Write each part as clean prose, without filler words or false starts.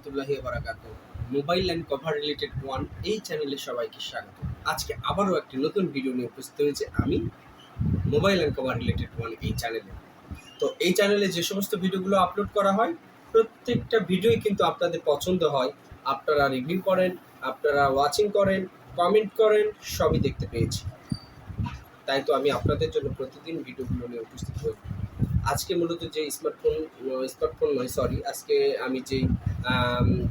রহমতুল্লাহি ওয়া বারাকাতুহু। Mobile and cover related one এই চ্যানেলে সবাইকে স্বাগত। আজকে আবারও একটি নতুন ভিডিও নিয়ে উপস্থিত হয়েছে আমি mobile and cover related one এই চ্যানেলে। তো এই চ্যানেলে যে সমস্ত ভিডিওগুলো আপলোড করা হয় প্রত্যেকটা ভিডিওই কিন্তু আপনাদের পছন্দ হয়। আপনারা রিভিউ করেন, আপনারা ওয়াচিং করেন, কমেন্ট করেন, সবই দেখতে পেয়েছি। তাই তো আমি আপনাদের জন্য প্রতিদিন ভিডিওগুলো নিয়ে উপস্থিত হই। আজকে মূলত যে স্মার্টফোন নয় সরি, আজকে আমি যেই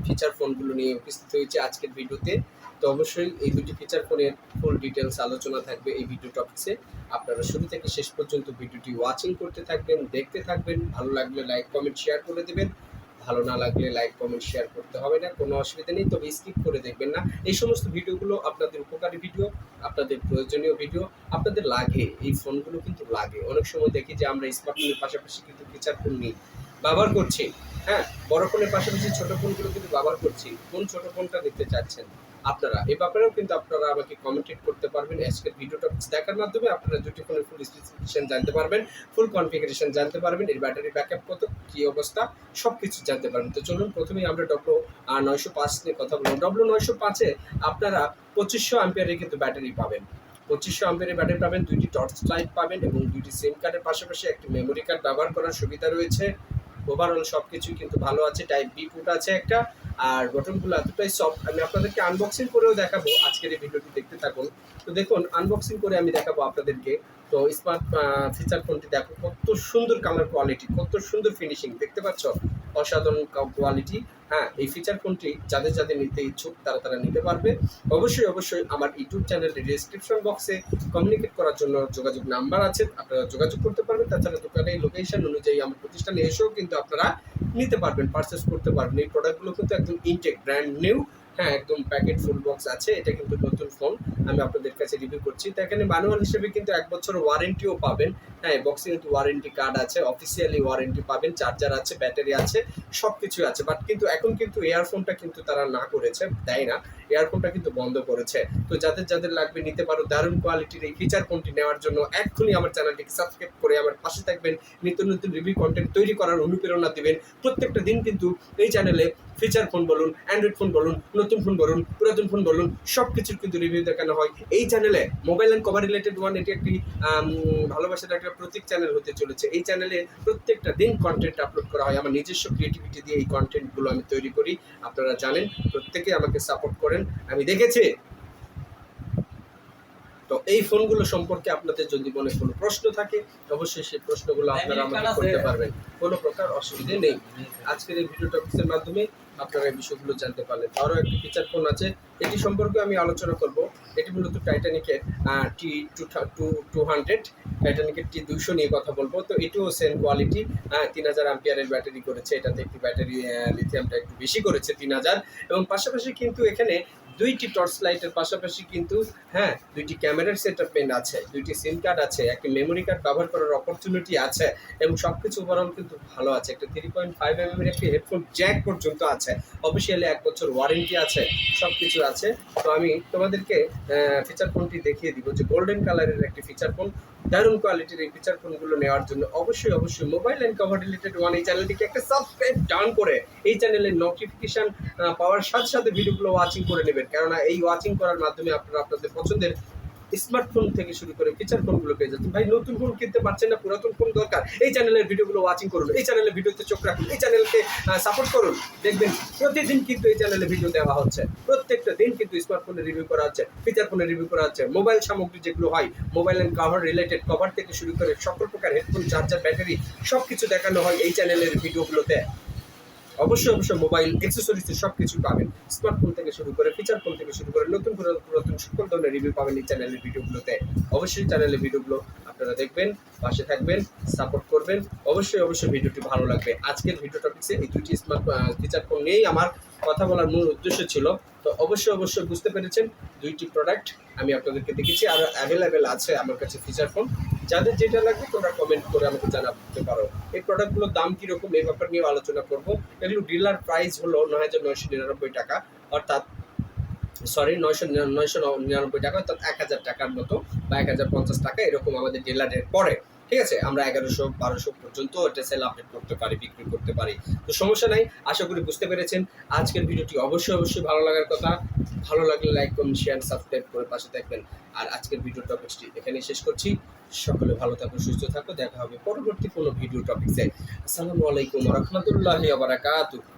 ফিচার ফোনগুলো নিয়ে উপস্থিত হয়েছি আজকের ভিডিওতে, তো অবশ্যই এই দুটি ফিচার ফোনের ফুল ডিটেলস আলোচনা থাকবে এই ভিডিও টপিক্সে। আপনারা শুরু থেকে শেষ পর্যন্ত ভিডিওটি ওয়াচিং করতে থাকবেন, দেখতে থাকবেন। ভালো লাগলে লাইক কমেন্ট শেয়ার করে দেবেন, ভালো না লাগলে লাইক কমেন্ট শেয়ার করতে হবে না, কোনো অসুবিধা নেই, তবে স্কিপ করে দেখবেন না। এই সমস্ত ভিডিওগুলো আপনাদের উপকারী ভিডিও, আপনাদের প্রয়োজনীয় ভিডিও, আপনাদের লাগে, এই ফোনগুলো কিন্তু লাগে। অনেক সময় দেখি যে আমরা স্মার্টফোনের পাশাপাশি কিন্তু ফিচার ফোন নিই, ব্যবহার করছি। হ্যাঁ, বড় ফোনের পাশাপাশি ছোট ফোনগুলো কিন্তু ব্যবহার করছি। কোন ছোট ফোনটা নিতে চাচ্ছেন আপনারা, এই ব্যাপারেও কিন্তু আপনারা আমাকে কমেন্টেড করতে পারবেন। আজকের ভিডিওটা দেখার মাধ্যমে আপনারা দুটি ফোনের ফুল স্পেসিফিকেশন জানতে পারবেন, ফুল কনফিগারেশন জানতে পারবেন, এর ব্যাটারি ব্যাকআপ কত, কী অবস্থা, সব কিছু জানতে পারবেন। তো চলুন প্রথমেই আমরা W905 নিয়ে কথা বলব। W905-এ আপনারা 2500 অ্যাম্পিয়ারের কিন্তু ব্যাটারি পাবেন। 2500 অ্যাম্পিয়ারের ব্যাটারি পাবেন, দুইটি টর্চ লাইট পাবেন এবং দুইটি সিম কার্ডের পাশাপাশি একটি মেমোরি কার্ড ব্যবহার করার সুবিধা রয়েছে। ওভারঅল সব কিছুই কিন্তু ভালো আছে। টাইপ বি পোর্ট আছে একটা, আর বটনগুলো এতটাই সফট। আমি আপনাদেরকে আনবক্সিং করেও দেখাবো, আজকের এই ভিডিওটি দেখতে থাকুন। তো দেখুন, আনবক্সিং করে আমি দেখাবো আপনাদেরকে। তো স্মার্ট ফিচার ফোনটি দেখো, কত সুন্দর কালার কোয়ালিটি, কত সুন্দর ফিনিশিং, দেখতে পাচ্ছ, অসাধারণ কোয়ালিটি। হ্যাঁ, এই ফিচার ফোনটি যাদের যাদের নিতে ইচ্ছুক তারা নিতে পারবে। অবশ্যই আমার ইউটিউব চ্যানেলের ডিসক্রিপশন বক্সে কমিউনিকেট করার জন্য যোগাযোগ নাম্বার আছে, আপনারা যোগাযোগ করতে পারবেন। তাছাড়া দোকানের লোকেশন অনুযায়ী আমার প্রতিষ্ঠানে এসেও কিন্তু আপনারা নিতে পারবেন, পারচেস করতে পারবেন। এই প্রোডাক্টগুলো কিন্তু একদম ইনটেক, ব্র্যান্ড নিউ। হ্যাঁ, একদম প্যাকেট ফুল বক্স আছে। এটা কিন্তু নতুন ফোন, আমি আপনাদের কাছে রিভিউ করছি। তো এখানে ম্যানুয়াল হিসেবে কিন্তু 1 বছর ওয়ারেন্টিও পাবেন। হ্যাঁ, বক্সে কিন্তু ওয়ারেন্টি কার্ড আছে, অফিসিয়ালি ওয়ারেন্টি পাবেন, চার্জার আছে, ব্যাটারি আছে, সব কিছু আছে। বাট কিন্তু এখন কিন্তু এয়ারফোনটা কিন্তু তারা না করেছে, দেয় না, এয়ারফোনটা কিন্তু বন্ধ করেছে। তো যাদের যাদের লাগবে নিতে পারো। দারুণ কোয়ালিটির এই ফিচার ফোনটি নেওয়ার জন্য এক্ষুনি আমার চ্যানেলটিকে সাবস্ক্রাইব করে আমার পাশে থাকবেন। নিত্য নতুন রিভিউ কন্টেন্ট তৈরি করার অনুপ্রেরণা দিবেন। প্রত্যেকটা দিন কিন্তু এই চ্যানেলে ফিচার ফোন বলুন, অ্যান্ড্রয়েড ফোন বলুন, নতুন ফোন বলুন, পুরাতন ফোন বলুন, সব কিছুর কিন্তু রিভিউ দেখানো হয় এই চ্যানেলে। Mobile and cover related one, এটি একটি ভালোবাসার একটা প্রতীক চ্যানেল হতে চলেছে। এই চ্যানেলে প্রত্যেকটা দিন কন্টেন্ট আপলোড করা হয়। আমার নিজস্ব ক্রিয়েটিভিটি দিয়ে এই কন্টেন্টগুলো আমি তৈরি করি, আপনারা জানেন। প্রত্যেকে আমাকে সাপোর্ট করেন, আমি দেখেছি। তো এই ফোনগুলো সম্পর্কে আপনাদের যদি মনে কোনো প্রশ্ন থাকে অবশ্যই সেই প্রশ্নগুলো আপনারা আমাকে করতে পারবেন, কোনো প্রকার অসুবিধে নেই। আজকের এই ভিডিও টপিক্সের মাধ্যমে আপনারা এই বিষয়গুলো জানতে পারলেন। আরও একটি ফিচার ফোন আছে, এটি সম্পর্কে আমি আলোচনা করব। এটি মূলত টাইটানিকের T200, টাইটানিকের T200 নিয়ে কথা বলবো। তো এটিও সেম কোয়ালিটি, 3000 অ্যাম্পিয়ারের ব্যাটারি করেছে। এটাতে একটি ব্যাটারি লিথিয়ামটা একটু বেশি করেছে 3000, এবং পাশাপাশি কিন্তু এখানে দুইটি টর্চ লাইটের পাশাপাশি কিন্তু দুইটি ক্যামেরার সেটআপ পেন আছে, দুইটি সিম কার্ড আছে, একটি মেমোরি কার্ড ব্যবহার করার অপরচুনিটি আছে, এবং সব কিছু ওভারঅল কিন্তু ভালো আছে। একটা 3.5 mm একটি হেডফোন জ্যাক পর্যন্ত আছে। অফিসিয়ালি 1 বছর ওয়ারেন্টি আছে, সব কিছু আছে। তো আমি তোমাদেরকে ফিচার ফোনটি দেখিয়ে দিব, যে গোল্ডেন কালারের একটি ফিচার ফোন। দারুণ কোয়ালিটির এই ফিচার ফোনগুলো নেওয়ার জন্য অবশ্যই mobile and cover related one এই চ্যানেলটিকে একটা সাবস্ক্রাইব ডাউন করে এই চ্যানেলের নোটিফিকেশন পাওয়ার সাথে সাথে ভিডিওগুলো ওয়াচিং করে নেবেন। কেননা এই ওয়াচিং করার মাধ্যমে আপনারা আপনাদের পছন্দের স্মার্টফোন থেকে শুরু করে ফিচার ফোনগুলো পেয়ে যাচ্ছেন। ভাই, নতুন ফোন কিনতে পারছেন না, পুরাতন ফোন দরকার, এই চ্যানেলের ভিডিওগুলো ওয়াচিং করুন, এই চ্যানেলের ভিডিওতে চোখ রাখুন, এই চ্যানেলকে সাপোর্ট করুন। দেখবেন প্রতিদিন কিন্তু এই চ্যানেলে ভিডিও দেওয়া হচ্ছে, প্রত্যেকটা দিন কিন্তু স্মার্টফোনের রিভিউ করা হচ্ছে, ফিচার ফোনের রিভিউ করা হচ্ছে। মোবাইল সামগ্রী যেগুলো হয়, mobile and cover related, cover থেকে শুরু করে সকল প্রকার হেডফোন, চার্জার, ব্যাটারি, সব কিছু দেখানো হয় এই চ্যানেলের ভিডিওগুলোতে। অবশ্যই মোবাইল অ্যাক্সেসরিজ সব কিছু পাবেন, স্মার্টফোন থেকে শুরু করে ফিচার ফোন থেকে শুরু করে নতুন পুরাতন সকল ধরনের রিভিউ পাবেন এই চ্যানেলের ভিডিওগুলোতে। অবশ্যই চ্যানেলের ভিডিওগুলো আপনারা দেখবেন, পাশে থাকবেন, সাপোর্ট করবেন। অবশ্যই ভিডিওটি ভালো লাগবে। আজকের ভিডিও টপিক্সে এই দুইটি স্মার্ট ফিচার ফোন নিয়েই আমার কথা বলার মূল উদ্দেশ্য ছিল। তো অবশ্যই বুঝতে পেরেছেন, দুইটি প্রোডাক্ট আমি আপনাদেরকে দেখেছি, আর অ্যাভেলেবেল আছে আমার কাছে ফিচার ফোন। যাদের যেটা লাগবে তোমরা কমেন্ট করে আমাকে জানাতে পারো। এই প্রোডাক্টগুলোর দাম কীরকম এই ব্যাপার নিয়েও আলোচনা করবো। এগুলো ডিলার প্রাইস হলো 9999 টাকা, অর্থাৎ 999 টাকা, অর্থাৎ 1000 টাকার মতো, বা 1050 টাকা, এরকম আমাদের ডিলারের পরে। ঠিক আছে, আমরা 1100-1200 পর্যন্ত এটা সেল আপডেট করতে পারি, বিক্রি করতে পারি। তো সমস্যা নাই, আশা করি বুঝতে পেরেছেন। আজকের ভিডিওটি অবশ্যই ভালো লাগার কথা। ভালো লাগলে লাইক, কমেন্ট, শেয়ার, সাবস্ক্রাইব করে পাশে থাকবেন। আর আজকের ভিডিও টপিকটি এখানেই শেষ করছি। সকলে ভালো থাকো, সুস্থ থাকো। দেখা হবে পরবর্তী কোনো ভিডিও টপিকসে। আসসালামু আলাইকুম ওয়া রাহমাতুল্লাহি ওয়া বারাকাতুহু।